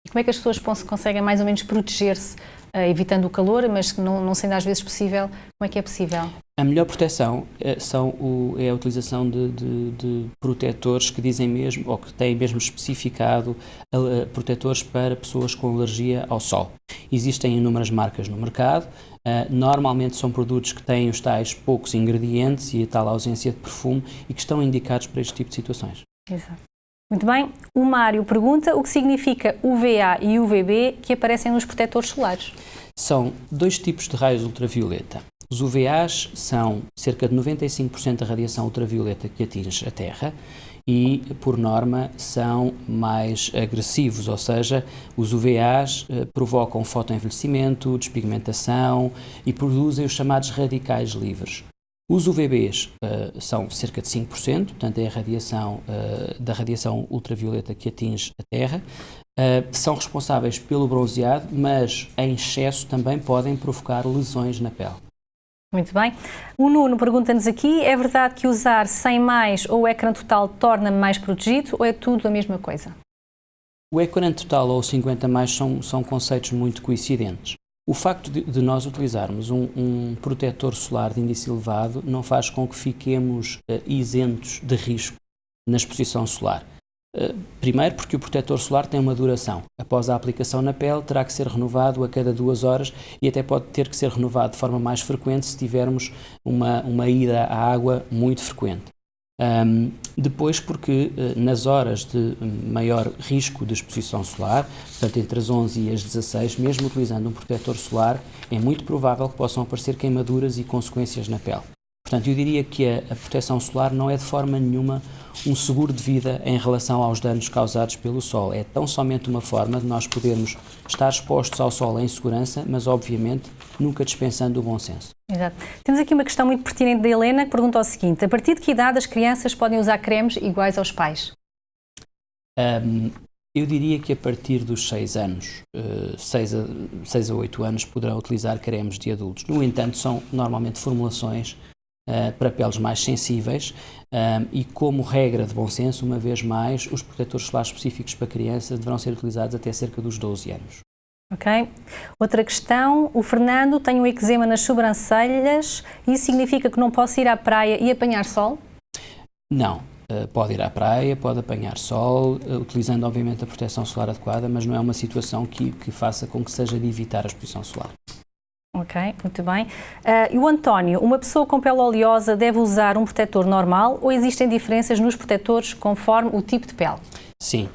E como é que as pessoas conseguem mais ou menos proteger-se, evitando o calor, mas que não sendo às vezes possível, como é que é possível? A melhor proteção é a utilização de protetores que dizem mesmo, ou que têm mesmo especificado protetores para pessoas com alergia ao sol. Existem inúmeras marcas no mercado, normalmente são produtos que têm os tais poucos ingredientes e a tal ausência de perfume e que estão indicados para este tipo de situações. Exato. Muito bem. O Mário pergunta o que significa UVA e UVB que aparecem nos protetores solares. São dois tipos de raios ultravioleta. Os UVAs são cerca de 95% da radiação ultravioleta que atinge a Terra e, por norma, são mais agressivos, ou seja, os UVAs provocam fotoenvelhecimento, despigmentação e produzem os chamados radicais livres. Os UVBs são cerca de 5%, portanto é a radiação da radiação ultravioleta que atinge a Terra. São responsáveis pelo bronzeado, mas em excesso também podem provocar lesões na pele. Muito bem. O Nuno pergunta-nos aqui, é verdade que usar 100 mais ou o ecrã total torna-me mais protegido ou é tudo a mesma coisa? O ecrã total ou 50 mais são conceitos muito coincidentes. O facto de nós utilizarmos um protetor solar de índice elevado não faz com que fiquemos isentos de risco na exposição solar. Primeiro porque o protetor solar tem uma duração. Após a aplicação na pele terá que ser renovado a cada 2 horas e até pode ter que ser renovado de forma mais frequente se tivermos uma ida à água muito frequente. Depois porque nas horas de maior risco de exposição solar, portanto entre as 11 e as 16, mesmo utilizando um protetor solar, é muito provável que possam aparecer queimaduras e consequências na pele. Portanto, eu diria que a proteção solar não é de forma nenhuma um seguro de vida em relação aos danos causados pelo sol. É tão somente uma forma de nós podermos estar expostos ao sol em segurança, mas obviamente nunca dispensando o bom senso. Exato. Temos aqui uma questão muito pertinente da Helena que pergunta o seguinte: a partir de que idade as crianças podem usar cremes iguais aos pais? Eu diria que a partir dos 6 anos, 6 a 8 anos, poderão utilizar cremes de adultos. No entanto, são normalmente formulações para peles mais sensíveis e, como regra de bom senso, uma vez mais, os protetores solares específicos para crianças deverão ser utilizados até cerca dos 12 anos. Ok. Outra questão, o Fernando tem um eczema nas sobrancelhas, isso significa que não posso ir à praia e apanhar sol? Não. Pode ir à praia, pode apanhar sol, utilizando obviamente a proteção solar adequada, mas não é uma situação que faça com que seja de evitar a exposição solar. Ok, muito bem. E o António, uma pessoa com pele oleosa deve usar um protetor normal ou existem diferenças nos protetores conforme o tipo de pele? Sim,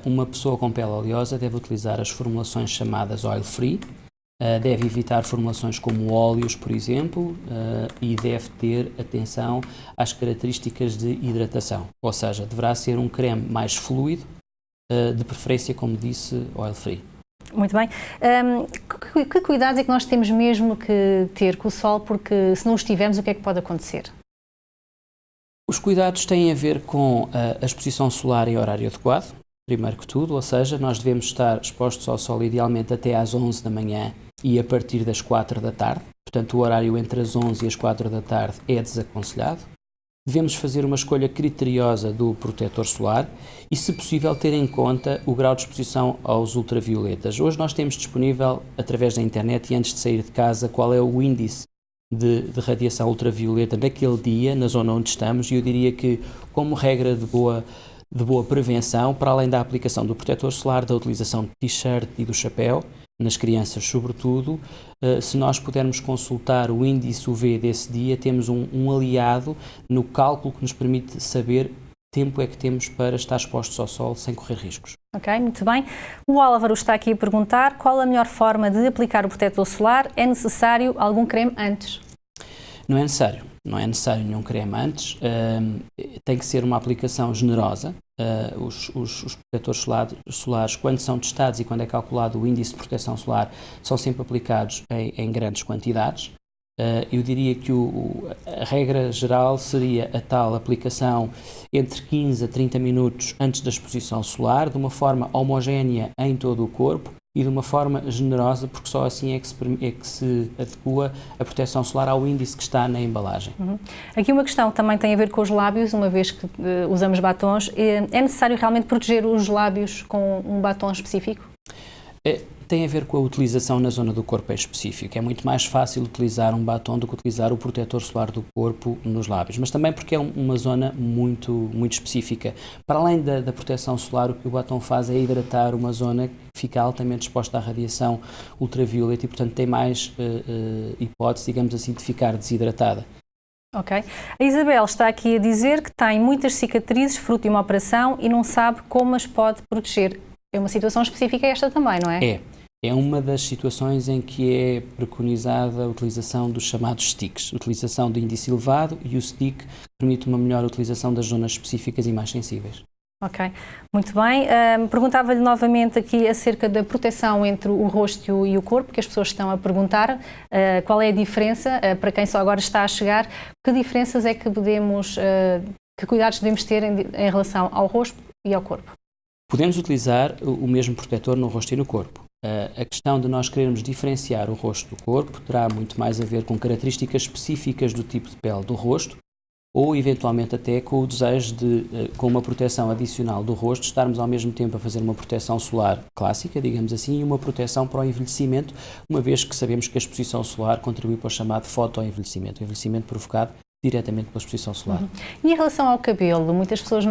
uma pessoa com pele oleosa deve utilizar as formulações chamadas oil-free, deve evitar formulações como óleos, por exemplo, e deve ter atenção às características de hidratação, ou seja, deverá ser um creme mais fluido, de preferência, como disse, oil-free. Muito bem. Que cuidados é que nós temos mesmo que ter com o sol, porque se não os tivermos, o que é que pode acontecer? Os cuidados têm a ver com a exposição solar em horário adequado, primeiro que tudo, ou seja, nós devemos estar expostos ao sol idealmente até às 11 da manhã e a partir das 4 da tarde, portanto o horário entre as 11 e as 4 da tarde é desaconselhado. Devemos fazer uma escolha criteriosa do protetor solar e, se possível, ter em conta o grau de exposição aos ultravioletas. Hoje nós temos disponível, através da internet e antes de sair de casa, qual é o índice de radiação ultravioleta naquele dia, na zona onde estamos, e eu diria que, como regra de boa prevenção, para além da aplicação do protetor solar, da utilização de t-shirt e do chapéu, nas crianças sobretudo, se nós pudermos consultar o índice UV desse dia, temos um aliado no cálculo que nos permite saber que tempo é que temos para estar expostos ao sol sem correr riscos. Ok, muito bem. O Álvaro está aqui a perguntar qual a melhor forma de aplicar o protetor solar. É necessário algum creme antes? Não é necessário. Não é necessário nenhum creme antes. Tem que ser uma aplicação generosa. Os protetores solares, quando são testados e quando é calculado o índice de proteção solar, são sempre aplicados em grandes quantidades. Eu diria que a regra geral seria a tal aplicação entre 15 a 30 minutos antes da exposição solar, de uma forma homogénea em todo o corpo e de uma forma generosa, porque só assim é que se adequa a proteção solar ao índice que está na embalagem. Aqui uma questão também tem a ver com os lábios, uma vez que usamos batons. É necessário realmente proteger os lábios com um batom específico? Tem a ver com a utilização na zona do corpo em específico. É muito mais fácil utilizar um batom do que utilizar o protetor solar do corpo nos lábios, mas também porque é uma zona muito, muito específica. Para além da proteção solar, o que o batom faz é hidratar uma zona que fica altamente exposta à radiação ultravioleta e, portanto, tem mais hipótese, digamos assim, de ficar desidratada. Ok. A Isabel está aqui a dizer que tem muitas cicatrizes fruto de uma operação e não sabe como as pode proteger. É uma situação específica esta também, não é? É uma das situações em que é preconizada a utilização dos chamados sticks, utilização do índice elevado, e o stick permite uma melhor utilização das zonas específicas e mais sensíveis. Ok, muito bem. Perguntava-lhe novamente aqui acerca da proteção entre o rosto e o corpo, que as pessoas estão a perguntar. Qual é a diferença, para quem só agora está a chegar, que diferenças é que podemos, que cuidados devemos ter em relação ao rosto e ao corpo? Podemos utilizar o mesmo protetor no rosto e no corpo. A questão de nós querermos diferenciar o rosto do corpo terá muito mais a ver com características específicas do tipo de pele do rosto, ou eventualmente até com o desejo de, com uma proteção adicional do rosto, estarmos ao mesmo tempo a fazer uma proteção solar clássica, digamos assim, e uma proteção para o envelhecimento, uma vez que sabemos que a exposição solar contribui para o chamado fotoenvelhecimento, o envelhecimento provocado diretamente pela exposição solar. E em relação ao cabelo, muitas pessoas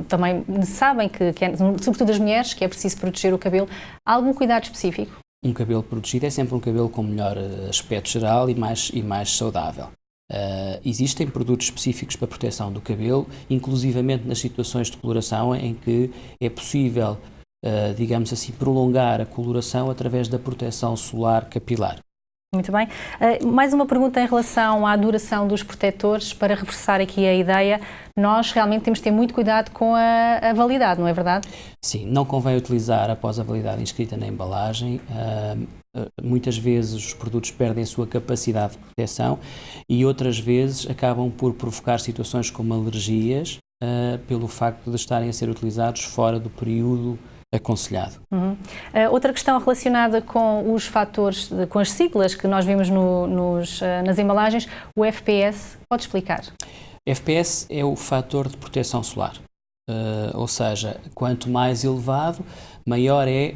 também sabem que sobretudo as mulheres, que é preciso proteger o cabelo. Há algum cuidado específico? Um cabelo protegido é sempre um cabelo com melhor aspecto geral e mais saudável. Existem produtos específicos para a proteção do cabelo, inclusivamente nas situações de coloração em que é possível, digamos assim, prolongar a coloração através da proteção solar capilar. Muito bem. Mais uma pergunta em relação à duração dos protetores, para reforçar aqui a ideia. Nós realmente temos de ter muito cuidado com a validade, não é verdade? Sim, não convém utilizar após a validade inscrita na embalagem. Muitas vezes os produtos perdem a sua capacidade de proteção e outras vezes acabam por provocar situações como alergias pelo facto de estarem a ser utilizados fora do período aconselhado. Outra questão relacionada com os fatores, com as siglas que nós vimos nas embalagens, o FPS, pode explicar? FPS é o fator de proteção solar, ou seja, quanto mais elevado, maior é,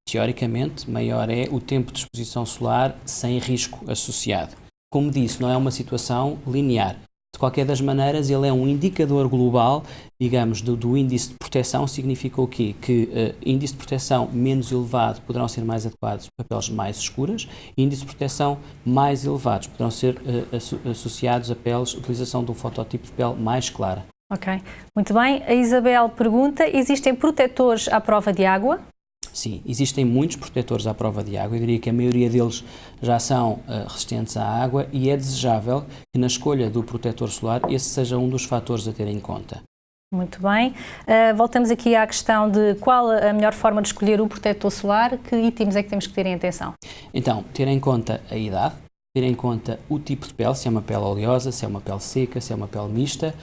teoricamente, maior é o tempo de exposição solar sem risco associado. Como disse, não é uma situação linear. De qualquer das maneiras, ele é um indicador global, digamos, do índice de proteção. Significa o quê? Que índice de proteção menos elevado poderão ser mais adequados para peles mais escuras, e índice de proteção mais elevados poderão ser associados a peles, utilização de um fototipo de pele mais clara. Ok, muito bem. A Isabel pergunta, existem protetores à prova de água? Sim, existem muitos protetores à prova de água. Eu diria que a maioria deles já são resistentes à água e é desejável que na escolha do protetor solar esse seja um dos fatores a ter em conta. Muito bem. Voltamos aqui à questão de qual a melhor forma de escolher o protetor solar. Que itens é que temos que ter em atenção? Então, ter em conta a idade, ter em conta o tipo de pele, se é uma pele oleosa, se é uma pele seca, se é uma pele mista,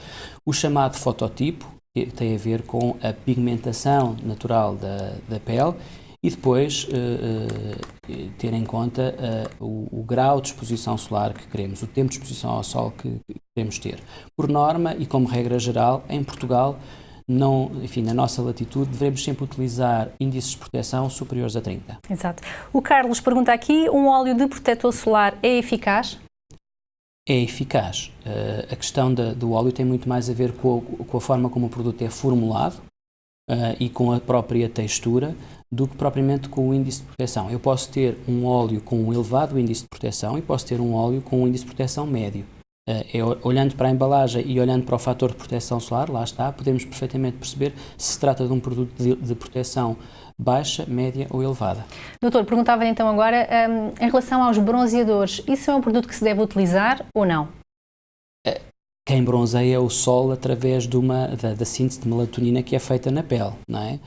o chamado fototipo, que tem a ver com a pigmentação natural da pele, e depois ter em conta o grau de exposição solar que queremos, o tempo de exposição ao sol que queremos ter. Por norma e como regra geral, em Portugal, na nossa latitude, devemos sempre utilizar índices de proteção superiores a 30. Exato. O Carlos pergunta aqui, um óleo de protetor solar é eficaz? É eficaz. A questão do óleo tem muito mais a ver com a forma como o produto é formulado e com a própria textura do que propriamente com o índice de proteção. Eu posso ter um óleo com um elevado índice de proteção e posso ter um óleo com um índice de proteção médio. Olhando para a embalagem e olhando para o fator de proteção solar, lá está, podemos perfeitamente perceber se se trata de um produto de proteção baixa, média ou elevada. Doutor, perguntava-lhe então agora, em relação aos bronzeadores, isso é um produto que se deve utilizar ou não? Quem bronzeia é o sol através da síntese de melatonina que é feita na pele, não é?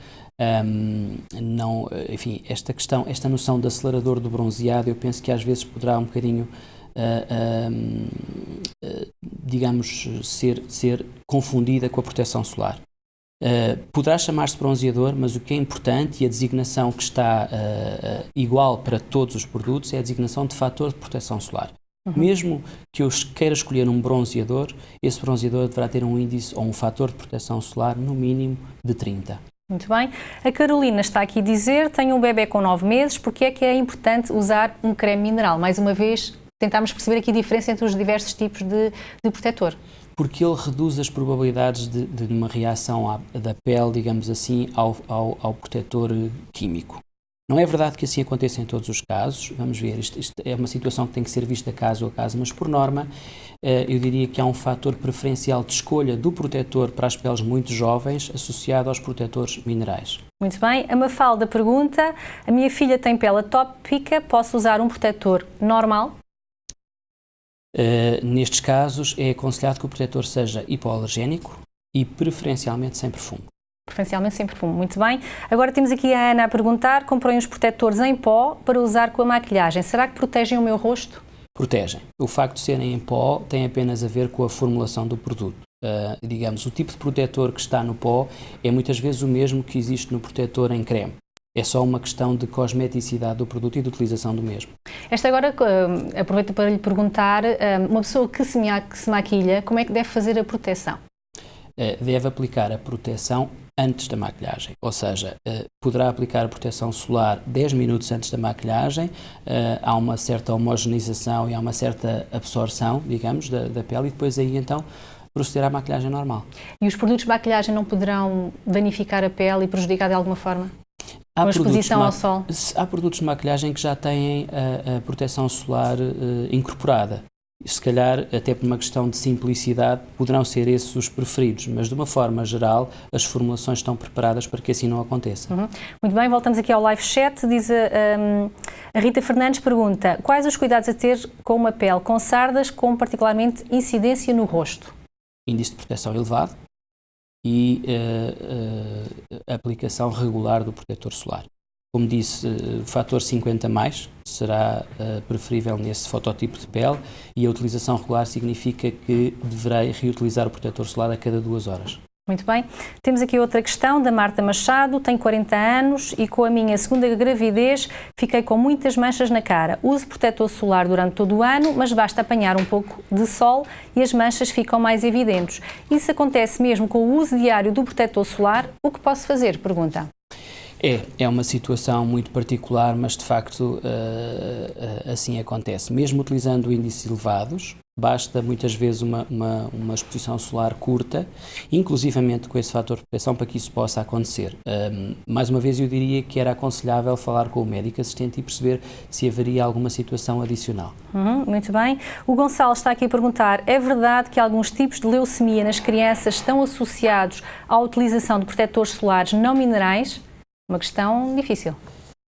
Enfim, esta noção de acelerador do bronzeado, eu penso que às vezes poderá um bocadinho, digamos, ser confundida com a proteção solar. Poderá chamar-se bronzeador, mas o que é importante e a designação que está igual para todos os produtos é a designação de fator de proteção solar. Mesmo que eu queira escolher um bronzeador, esse bronzeador deverá ter um índice ou um fator de proteção solar no mínimo de 30. Muito bem. A Carolina está aqui a dizer, tenho um bebê com 9 meses, porque é que é importante usar um creme mineral? Mais uma vez, tentámos perceber aqui a diferença entre os diversos tipos de protetor. Porque ele reduz as probabilidades de uma reação da pele, digamos assim, ao protetor químico. Não é verdade que assim aconteça em todos os casos, vamos ver, isto é uma situação que tem que ser vista caso a caso, mas por norma eu diria que há um fator preferencial de escolha do protetor para as peles muito jovens associado aos protetores minerais. Muito bem, a Mafalda pergunta, a minha filha tem pele atópica, posso usar um protetor normal? Nestes casos é aconselhado que o protetor seja hipoalergénico e preferencialmente sem perfume. Preferencialmente sem perfume, muito bem. Agora temos aqui a Ana a perguntar, comprei uns protetores em pó para usar com a maquilhagem, será que protegem o meu rosto? Protegem. O facto de serem em pó tem apenas a ver com a formulação do produto. Digamos, o tipo de protetor que está no pó é muitas vezes o mesmo que existe no protetor em creme. É só uma questão de cosmeticidade do produto e de utilização do mesmo. Esta agora, aproveito para lhe perguntar, uma pessoa que se maquilha, como é que deve fazer a proteção? Deve aplicar a proteção antes da maquilhagem, ou seja, poderá aplicar a proteção solar 10 minutos antes da maquilhagem, há uma certa homogeneização e há uma certa absorção, digamos, da pele e depois aí então proceder à maquilhagem normal. E os produtos de maquilhagem não poderão danificar a pele e prejudicar de alguma forma? Com a exposição ao sol? Há produtos de maquilhagem que já têm a proteção solar incorporada. Se calhar, até por uma questão de simplicidade, poderão ser esses os preferidos, mas de uma forma geral, as formulações estão preparadas para que assim não aconteça. Muito bem, voltamos aqui ao live chat. Diz a Rita Fernandes pergunta, quais os cuidados a ter com uma pele com sardas, com particularmente incidência no rosto? Índice de proteção elevado e a aplicação regular do protetor solar. Como disse, o fator 50+, será preferível nesse fototipo de pele e a utilização regular significa que deverei reutilizar o protetor solar a cada 2 horas. Muito bem. Temos aqui outra questão da Marta Machado, tenho 40 anos e com a minha segunda gravidez fiquei com muitas manchas na cara. Uso protetor solar durante todo o ano, mas basta apanhar um pouco de sol e as manchas ficam mais evidentes. Isso acontece mesmo com o uso diário do protetor solar? O que posso fazer? Pergunta. É uma situação muito particular, mas de facto assim acontece. Mesmo utilizando índices elevados, basta muitas vezes uma exposição solar curta, inclusivamente com esse fator de proteção, para que isso possa acontecer. Mais uma vez eu diria que era aconselhável falar com o médico assistente e perceber se haveria alguma situação adicional. Muito bem. O Gonçalo está aqui a perguntar, é verdade que alguns tipos de leucemia nas crianças estão associados à utilização de protetores solares não minerais? Uma questão difícil.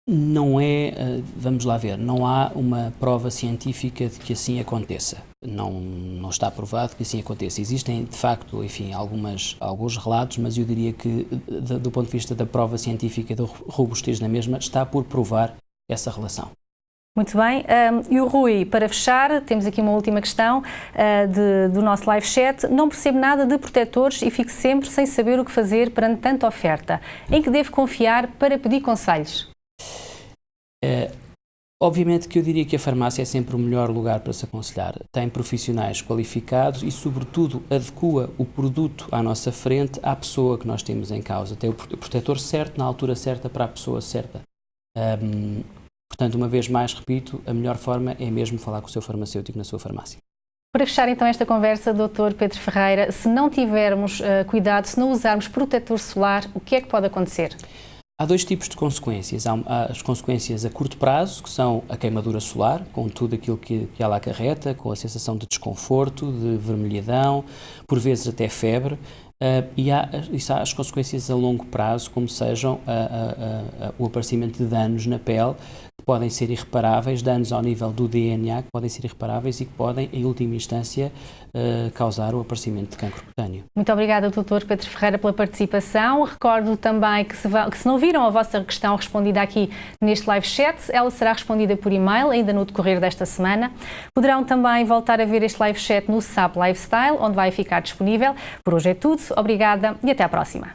Não é, vamos lá ver, não há uma prova científica de que assim aconteça. Não está provado que assim aconteça. Existem, de facto, enfim, alguns relatos, mas eu diria que, do ponto de vista da prova científica e da robustez na mesma, está por provar essa relação. Muito bem. E o Rui, para fechar, temos aqui uma última questão do nosso live chat. Não percebo nada de protetores e fico sempre sem saber o que fazer perante tanta oferta. Em que devo confiar para pedir conselhos? Obviamente que eu diria que a farmácia é sempre o melhor lugar para se aconselhar. Tem profissionais qualificados e, sobretudo, adequa o produto à nossa frente à pessoa que nós temos em causa. Tem o protetor certo, na altura certa, para a pessoa certa. Portanto, uma vez mais, repito, a melhor forma é mesmo falar com o seu farmacêutico na sua farmácia. Para fechar então esta conversa, Dr. Pedro Ferreira, se não tivermos cuidado, se não usarmos protetor solar, o que é que pode acontecer? Há 2 tipos de consequências. Há as consequências a curto prazo, que são a queimadura solar, com tudo aquilo que ela acarreta, com a sensação de desconforto, de vermelhidão, por vezes até febre. E há as consequências a longo prazo, como sejam o aparecimento de danos na pele, que podem ser irreparáveis, danos ao nível do DNA, que podem ser irreparáveis e que podem, em última instância, causar o aparecimento de cancro cutâneo. Muito obrigada, Dr. Pedro Ferreira, pela participação. Recordo também que se não viram a vossa questão respondida aqui neste live chat, ela será respondida por e-mail, ainda no decorrer desta semana. Poderão também voltar a ver este live chat no SAP Lifestyle, onde vai ficar disponível. Por hoje é tudo. Obrigada e até à próxima.